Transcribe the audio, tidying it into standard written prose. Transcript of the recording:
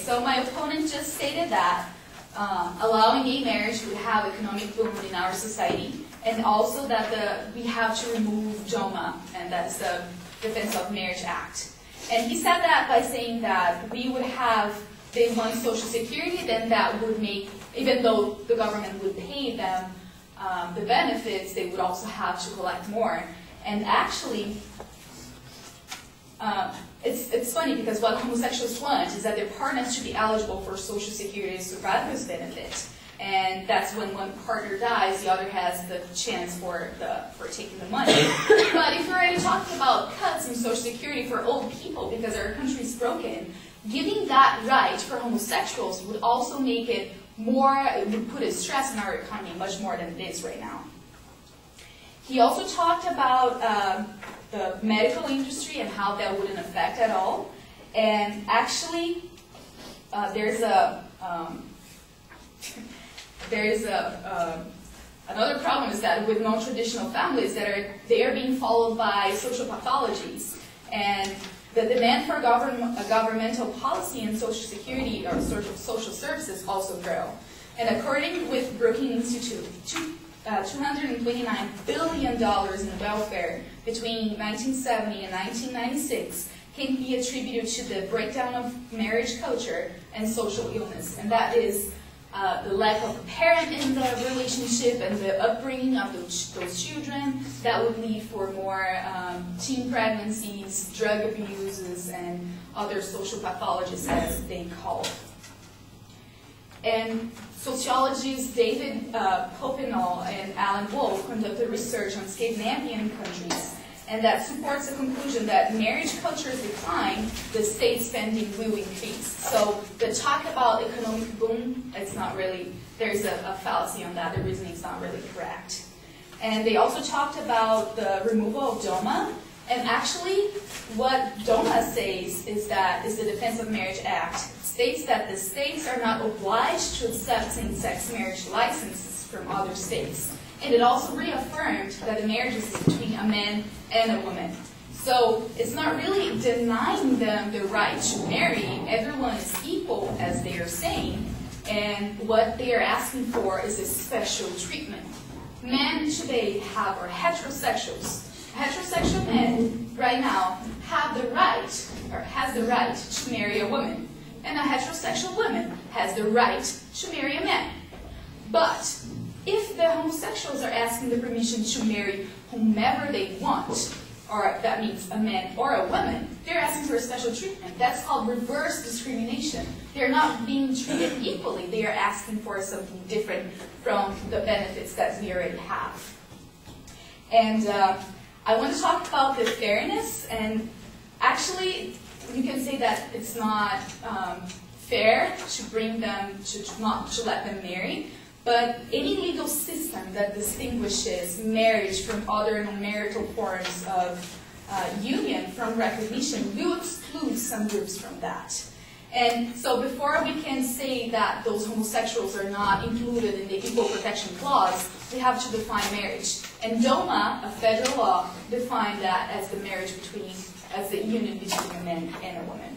so my opponent just stated that allowing gay marriage would have economic boom in our society, and also that we have to remove DOMA, and that's the Defense of Marriage Act. And he said that by saying that we would have, they want Social Security, then that would make, even though the government would pay them the benefits, they would also have to collect more. And actually, it's funny because what homosexuals want is that their partners should be eligible for Social Security survivor's benefit. And that's when one partner dies, the other has the chance for taking the money. But if we're already talking about cuts in Social Security for old people because our country is broken, giving that right for homosexuals would also make it more, it would put a stress on our economy much more than it is right now. He also talked about the medical industry and how that wouldn't affect at all. And actually, there's another problem is that with non-traditional families they are being followed by social pathologies, and the demand for governmental policy and Social Security or social services also grow. And according with Brookings Institute, $229 billion in welfare between 1970 and 1996 can be attributed to the breakdown of marriage culture and social illness, and that is the lack of a parent in the relationship and the upbringing of those children that would lead for more teen pregnancies, drug abuses, and other social pathologies as they call it. And sociologists David Popenoe and Alan Wolf conducted research on Scandinavian countries, and that supports the conclusion that marriage cultures decline, the state spending will increase. So the talk about economic boom, it's not really, there's a fallacy on that, the reasoning is not really correct. And they also talked about the removal of DOMA, and actually what DOMA says is that the Defense of Marriage Act. It states that the states are not obliged to accept same-sex marriage licenses from other states. And it also reaffirmed that the marriage is between a man and a woman. So it's not really denying them the right to marry. Everyone is equal, as they are saying. And what they are asking for is a special treatment. Men today are heterosexuals. Heterosexual men right now have the right, or has the right to marry a woman. And a heterosexual woman has the right to marry a man. But if the homosexuals are asking the permission to marry whomever they want, or that means a man or a woman, they're asking for a special treatment. That's called reverse discrimination. They're not being treated equally. They are asking for something different from the benefits that we already have. And I want to talk about the fairness, and actually you can say that it's not fair to bring them, not to let them marry. But any legal system that distinguishes marriage from other non-marital forms of union from recognition will exclude some groups from that. And so before we can say that those homosexuals are not included in the Equal Protection Clause, we have to define marriage. And DOMA, a federal law, defined that as the marriage as the union between a man and a woman.